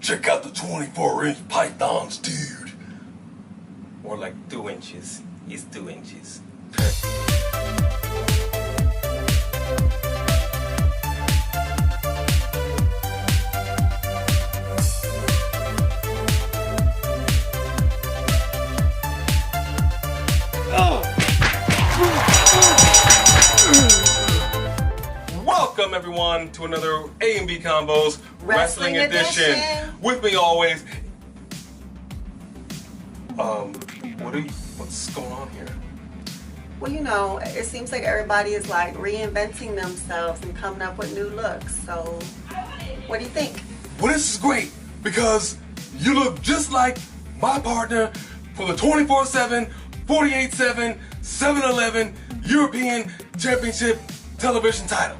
Check out the 24-inch pythons, dude. More like 2 inches. It's 2 inches. Welcome everyone to another A and B Combos Wrestling Edition. With me always. What's going on here? Well, you know, it seems like everybody is like reinventing themselves and coming up with new looks. So, what do you think? Well, this is great because you look just like my partner for the 24/7, 48/7, 7-Eleven European Championship television title.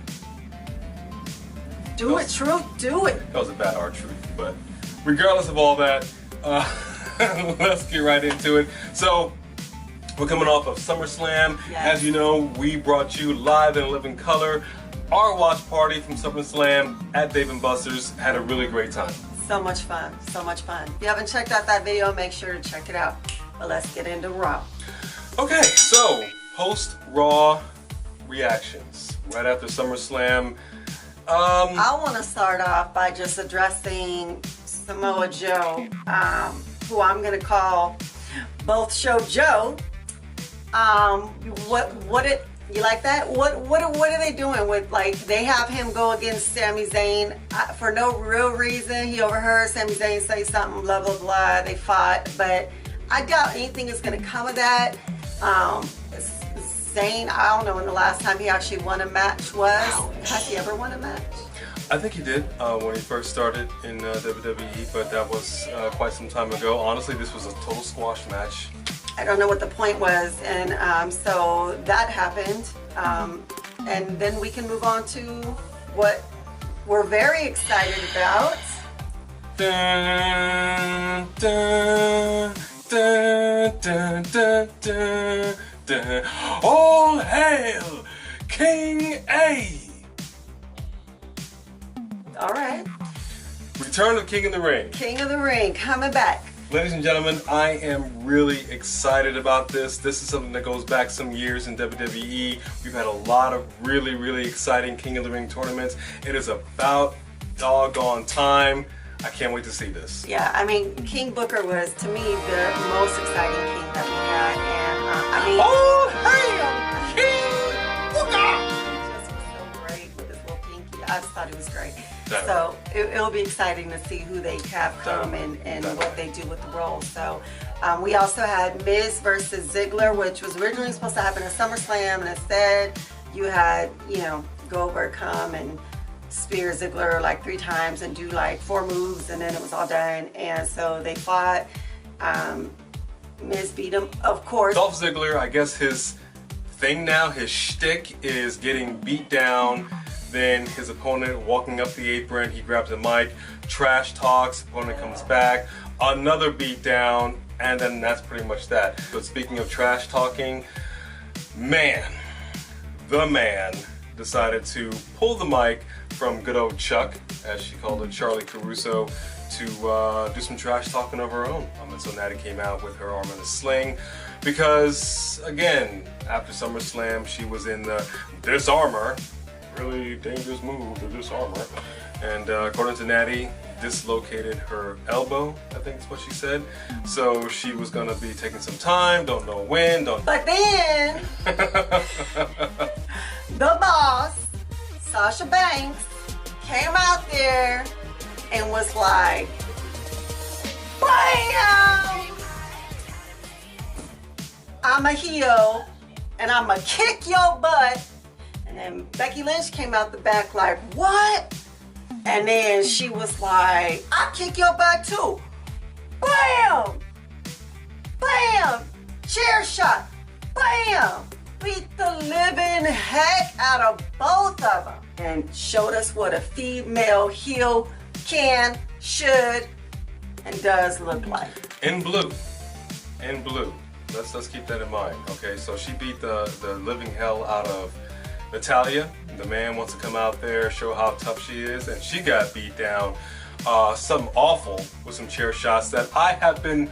Do it, Truth, do it. That was a bad R-Truth, but regardless of all that, let's get right into it. So, we're coming off of SummerSlam. Yes. As you know, we brought you live in living color. Our watch party from SummerSlam at Dave & Buster's had a really great time. So much fun, so much fun. If you haven't checked out that video, make sure to check it out. But let's get into Raw. Okay, so post-Raw reactions right after SummerSlam. I want to start off by just addressing Samoa Joe, who I'm going to call Both Show Joe. You like that? What are they doing with, like, they have him go against Sami Zayn for no real reason. He overheard Sami Zayn say something, blah blah blah. They fought, but I doubt anything is going to come of that. Zayn, I don't know when the last time he actually won a match was. Has he ever won a match? I think he did when he first started in WWE, but that was quite some time ago. Honestly, this was a total squash match. I don't know what the point was, and so that happened, and then we can move on to what we're very excited about. Dun, dun, dun, dun, dun, dun, dun. All hail King A! All right. Return of King of the Ring. King of the Ring coming back. Ladies and gentlemen, I am really excited about this. This is something that goes back some years in WWE. We've had a lot of really, really exciting King of the Ring tournaments. It is about doggone time. I can't wait to see this. Yeah, I mean, King Booker was, to me, the most exciting king that we had, and I mean... All hail King Booker! He just was so great with his little pinky. I just thought it was great. Definitely. So it'll be exciting to see who they have come and Definitely. what they do with the role. So we also had Miz versus Ziggler, which was originally supposed to happen at SummerSlam, and instead you had, you know, Goldberg come and spear Ziggler like 3 times and do like 4 moves, and then it was all done. And so they fought. Miz beat him, of course. Dolph Ziggler, I guess his thing now, his shtick is getting beat down. Then his opponent walking up the apron, he grabs a mic, trash talks, opponent comes back, another beat down, and then that's pretty much that. But speaking of trash talking, the man decided to pull the mic from good old Chuck, as she called it, Charlie Caruso, to do some trash talking of her own. And so Natty came out with her arm in a sling because, again, after SummerSlam, she was in the Disarmor. Really dangerous move, the Disarmor. And according to Natty, dislocated her elbow, I think is what she said. So she was gonna be taking some time, don't know when, But then, the boss, Sasha Banks, came out there and was like, BAM! I'm a heel, and I'm gonna kick your butt. And then Becky Lynch came out the back like, what? And then she was like, I'll kick your butt too. Bam! Bam! Chair shot. Bam! Beat the living heck out of both of them. And showed us what a female heel can, should, and does look like. In blue. Let's keep that in mind. Okay, so she beat the living hell out of Natalia. The man wants to come out there, show how tough she is, and she got beat down something awful with some chair shots that I have been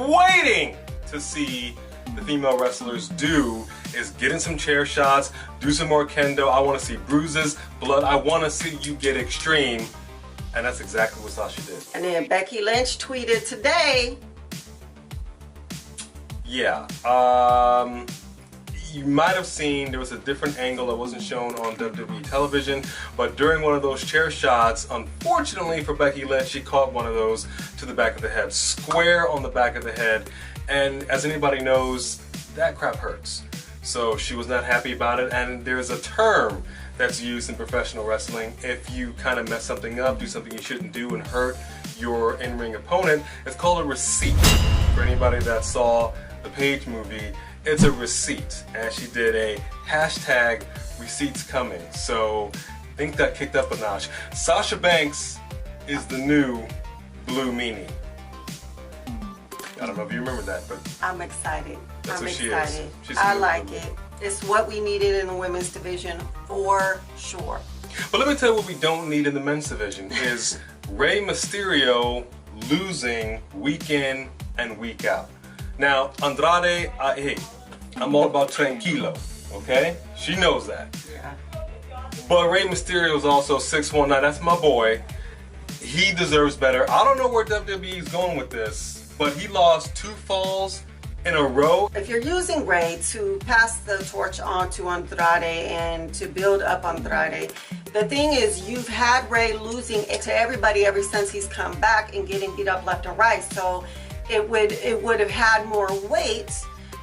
waiting to see the female wrestlers do is get in some chair shots, do some more kendo. I want to see bruises, blood. I want to see you get extreme. And that's exactly what Sasha did. And then Becky Lynch tweeted today. Yeah. You might have seen there was a different angle that wasn't shown on WWE television, but during one of those chair shots, unfortunately for Becky Lynch, she caught one of those to the back of the head, square on the back of the head. And as anybody knows, that crap hurts. So she was not happy about it, and there's a term that's used in professional wrestling. If you kind of mess something up, do something you shouldn't do, and hurt your in-ring opponent, it's called a receipt. For anybody that saw the Page movie, it's a receipt, and she did a hashtag receipts coming. So I think that kicked up a notch. Sasha Banks is the new Blue Meanie. I don't know if you remember that, but I'm excited. That's I'm what she excited. is. She's I the like Blue it. It's what we needed in the women's division for sure. But let me tell you what we don't need in the men's division is Rey Mysterio losing week in and week out. Now, Andrade, hey, I'm all about tranquilo, okay? She knows that. Yeah. But Rey Mysterio is also 619. That's my boy. He deserves better. I don't know where WWE is going with this, but he lost 2 falls in a row. If you're using Rey to pass the torch on to Andrade and to build up Andrade, the thing is you've had Rey losing to everybody ever since he's come back and getting beat up left and right. So it would have had more weight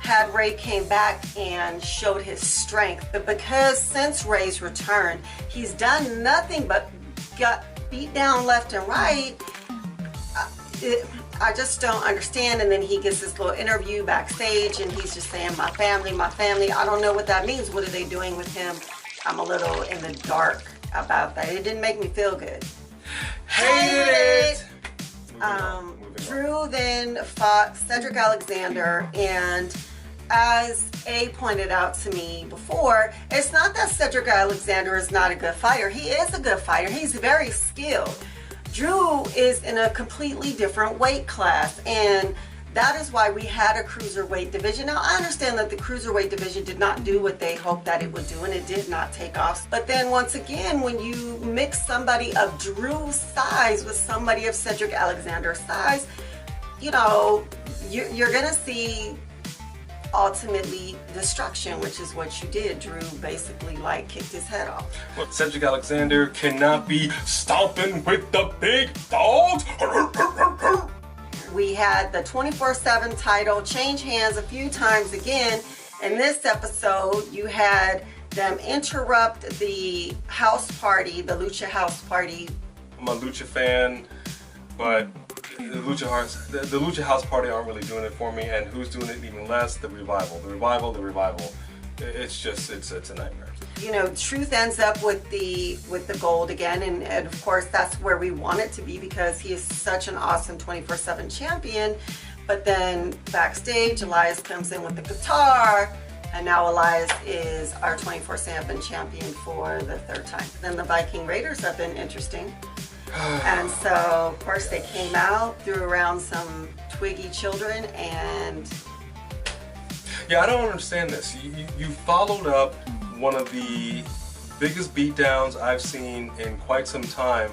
had Rey came back and showed his strength. But because since Rey's return, he's done nothing but got beat down left and right, I just don't understand. And then he gets this little interview backstage and he's just saying, my family, my family. I don't know what that means. What are they doing with him? I'm a little in the dark about that. It didn't make me feel good. Hated it! Drew then fought Cedric Alexander, and as A pointed out to me before, it's not that Cedric Alexander is not a good fighter. He is a good fighter. He's very skilled. Drew is in a completely different weight class, and that is why we had a cruiserweight division. Now, I understand that the cruiserweight division did not do what they hoped that it would do, and it did not take off. But then once again, when you mix somebody of Drew's size with somebody of Cedric Alexander's size, you know, you're going to see ultimately destruction, which is what you did. Drew basically like kicked his head off. Well, Cedric Alexander cannot be stomping with the big dogs. We had the 24/7 title change hands a few times again. In this episode, you had them interrupt the house party, the Lucha house party. I'm a Lucha fan, but the Lucha house party aren't really doing it for me. And who's doing it even less? The Revival. The Revival. It's just, it's a nightmare. You know, Truth ends up with the gold again, and of course that's where we want it to be because he is such an awesome 24/7 champion. But then backstage, Elias comes in with the guitar, and now Elias is our 24/7 champion for the 3rd time. Then the Viking Raiders have been interesting. And so, of course, they came out, threw around some twiggy children, and... Yeah, I don't understand this. You followed up one of the biggest beatdowns I've seen in quite some time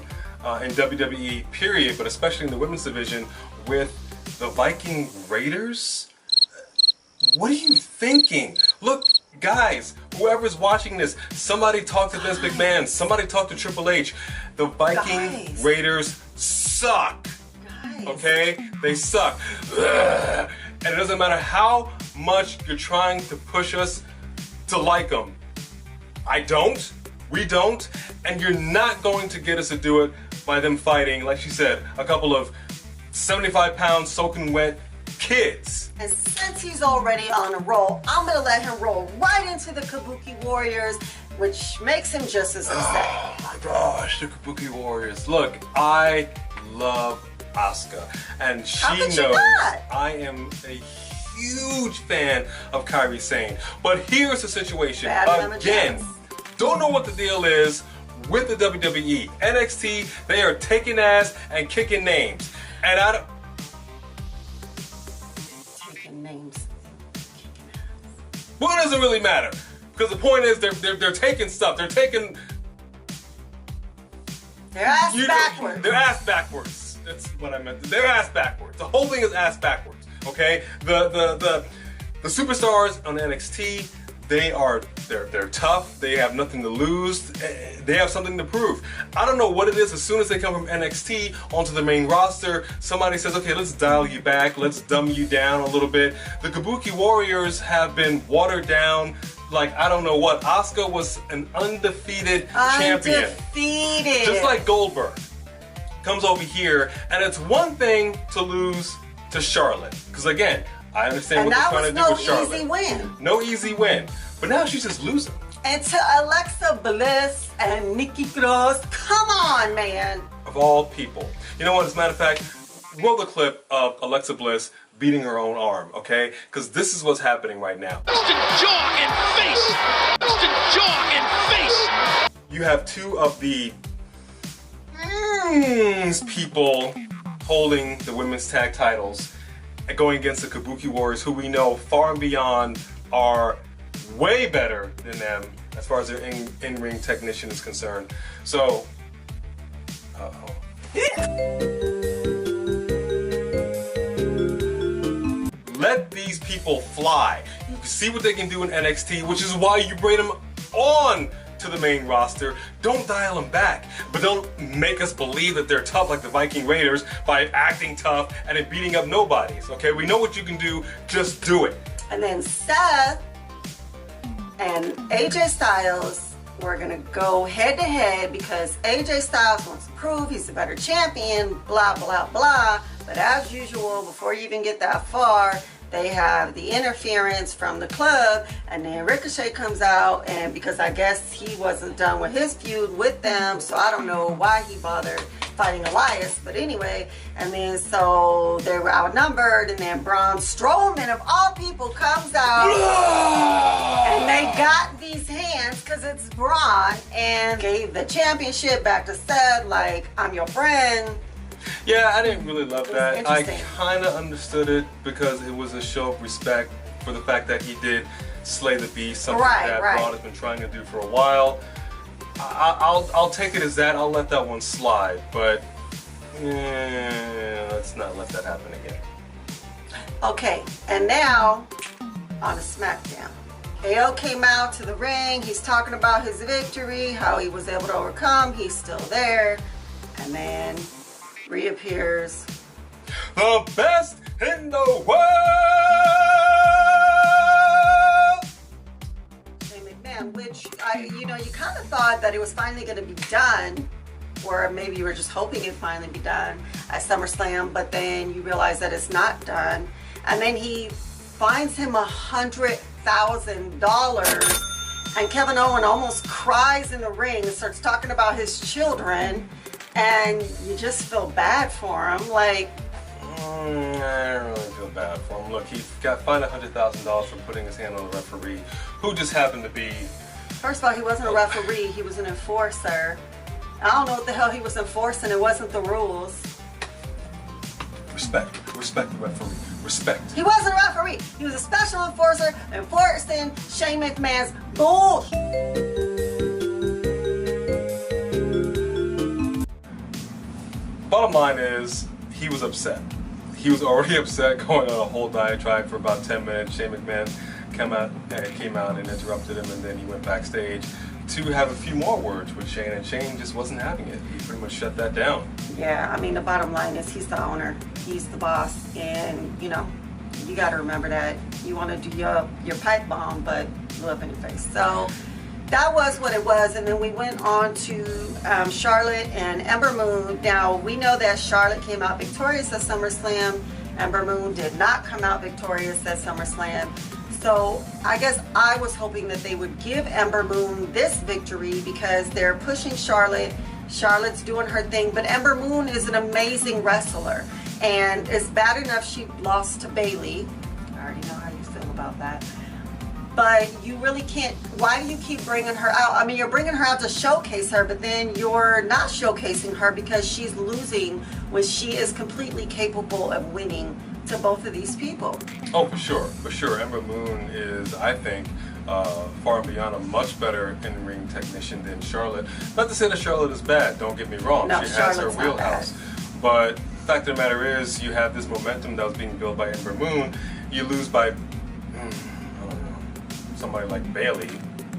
in WWE, period, but especially in the women's division, with the Viking Raiders. What are you thinking? Look, guys, whoever's watching this, somebody talk to Vince McMahon, somebody talk to Triple H. The Viking Raiders suck. Okay? They suck. Ugh. And it doesn't matter how much you're trying to push us to like them. I don't. We don't. And you're not going to get us to do it by them fighting, like she said, a couple of 75-pound soaking wet kids. And since he's already on a roll, I'm going to let him roll right into the Kabuki Warriors, which makes him just as upset. Oh my gosh, the Kabuki Warriors. Look, I love Asuka, and she knows I am a huge fan of Kairi Sane. But here's the situation. Again, don't know what the deal is with the WWE. NXT, they are taking ass and kicking names. And I don't... Taking names. Well, it doesn't really matter. Because the point is, they're taking stuff. They're taking... Their ass backwards. Their ass backwards. That's what I meant. Their ass backwards. The whole thing is ass backwards. Okay? The superstars on NXT, they're tough. They have nothing to lose. They have something to prove. I don't know what it is. As soon as they come from NXT onto the main roster, somebody says, okay, let's dial you back. Let's dumb you down a little bit. The Kabuki Warriors have been watered down like I don't know what. Asuka was an undefeated champion. Undefeated. Just like Goldberg. Comes over here, and it's one thing to lose to Charlotte. Because again, I understand what they're trying to do with Charlotte. And that was no easy win. No easy win. But now she's just losing. And to Alexa Bliss and Nikki Cross, come on, man. Of all people. You know what, as a matter of fact, roll the clip of Alexa Bliss beating her own arm, okay? Because this is what's happening right now. Jaw and face! Jaw and face! You have two of the people holding the women's tag titles and going against the Kabuki Warriors, who we know far and beyond are way better than them as far as their in-ring technician is concerned. So, let these people fly. You can see what they can do in NXT, which is why you bring them on to the main roster. Don't dial them back, but don't make us believe that they're tough like the Viking Raiders by acting tough and then beating up nobodies. Okay, we know what you can do. Just do it. And then Seth and AJ Styles were gonna go head to head because AJ Styles wants to prove he's a better champion, blah, blah, blah. But as usual, before you even get that far, they have the interference from the club, and then Ricochet comes out, and because I guess he wasn't done with his feud with them, so I don't know why he bothered fighting Elias, but anyway, and then so they were outnumbered, and then Braun Strowman of all people comes out, and they got these hands, because it's Braun, and gave the championship back to Seth, like, I'm your friend. Yeah, I didn't really love that. I interesting. kind of understood it because it was a show of respect for the fact that he did slay the beast, something that Braun has been trying to do for a while. I'll take it as that. I'll let that one slide, but let's not let that happen again. Okay, and now on a SmackDown. KO came out to the ring. He's talking about his victory, how he was able to overcome. He's still there, and then reappears the best in the world, Shane McMahon, which you kind of thought that it was finally going to be done, or maybe you were just hoping it'd finally be done at SummerSlam, but then you realize that it's not done, and then he finds him $100,000, and Kevin Owens almost cries in the ring and starts talking about his children. And you just feel bad for him, like... I don't really feel bad for him. Look, he got fined $100,000 for putting his hand on the referee, who just happened to be... First of all, he wasn't a referee, he was an enforcer. I don't know what the hell he was enforcing, it wasn't the rules. Respect the referee, respect. He wasn't a referee, he was a special enforcer enforcing Shane McMahon's bullshit. Bottom line is, he was upset. He was already upset, going on a whole diatribe for about 10 minutes. Shane McMahon came out and interrupted him, and then he went backstage to have a few more words with Shane, and Shane just wasn't having it. He pretty much shut that down. Yeah, I mean, the bottom line is he's the owner, he's the boss, and you gotta remember that. You wanna do your pipe bomb, but blew up in your face. So that was what it was, and then we went on to Charlotte and Ember Moon. Now, we know that Charlotte came out victorious at SummerSlam. Ember Moon did not come out victorious at SummerSlam. So I guess I was hoping that they would give Ember Moon this victory because they're pushing Charlotte. Charlotte's doing her thing, but Ember Moon is an amazing wrestler. And it's bad enough she lost to Bayley. I already know how you feel about that. But you really can't. Why do you keep bringing her out? I mean, you're bringing her out to showcase her, but then you're not showcasing her because she's losing when she is completely capable of winning to both of these people. Oh, for sure. Ember Moon is, I think, far and beyond a much better in-ring technician than Charlotte. Not to say that Charlotte is bad, don't get me wrong. No, she has her Charlotte's not wheelhouse. But the fact of the matter is, you have this momentum that was being built by Ember Moon. You lose by, I don't know, somebody like Bailey.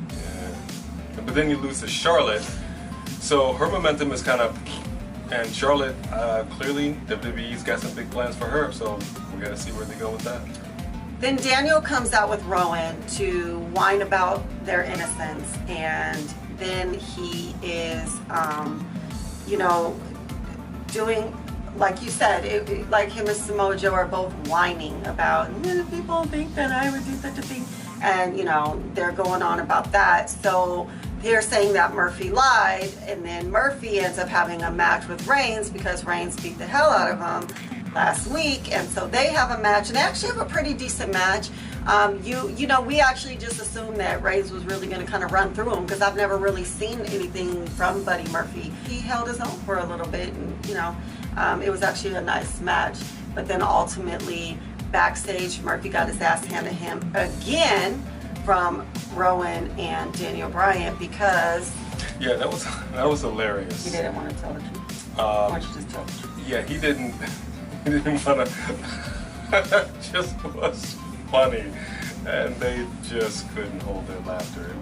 Yeah. But then you lose to Charlotte. So her momentum is kind of, and Charlotte, clearly WWE's got some big plans for her. So we got to see where they go with that. Then Daniel comes out with Rowan to whine about their innocence, and then he is, you know, doing, like you said, like him and Samoa Joe are both whining about, people think that I would do such a thing, and you know, they're going on about that. So they're saying that Murphy lied, and then Murphy ends up having a match with Reigns because Reigns beat the hell out of him last week, and so they have a match, and they actually have a pretty decent match. You know, we actually just assumed that Reigns was really going to kind of run through him because I've never really seen anything from Buddy Murphy. He held his own for a little bit, and you know, it was actually a nice match. But then ultimately, backstage, Murphy got his ass handed to him again from Rowan and Daniel Bryan because Yeah, that was hilarious. he didn't want to tell the truth. Why don't you just tell the truth? Yeah, he didn't want to. Just was funny, and they just couldn't hold their laughter.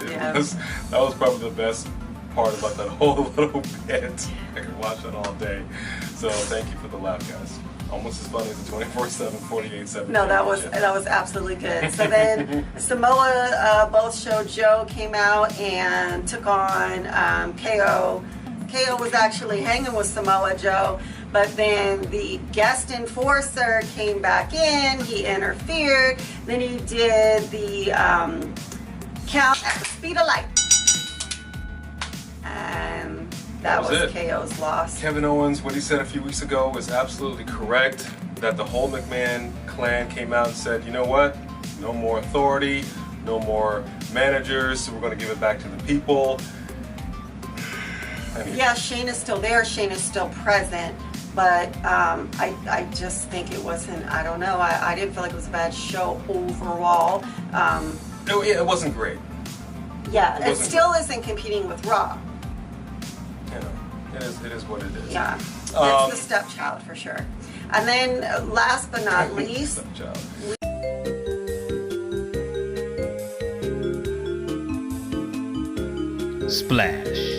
That was probably the best part about that whole little bit. I could watch that all day. So thank you for the laugh, guys. Almost as funny as the 24/7, 48/7. No, that was absolutely good. So then Samoa both showed Joe came out and took on KO. KO was actually hanging with Samoa Joe, but then the guest enforcer came back in. He interfered. Then he did the count at the speed of light, and that was KO's loss. Kevin Owens, what he said a few weeks ago was absolutely correct. That the whole McMahon clan came out and said, you know what? No more authority, no more managers. So we're going to give it back to the people. Yeah, Shane is still there. Shane is still present. But I just think it wasn't, I don't know, I didn't feel like it was a bad show overall. It wasn't great. Yeah, it still isn't competing with Raw. You know, it is what it is. Yeah, it's the stepchild for sure. And then last but not least, Stepchild. Splash.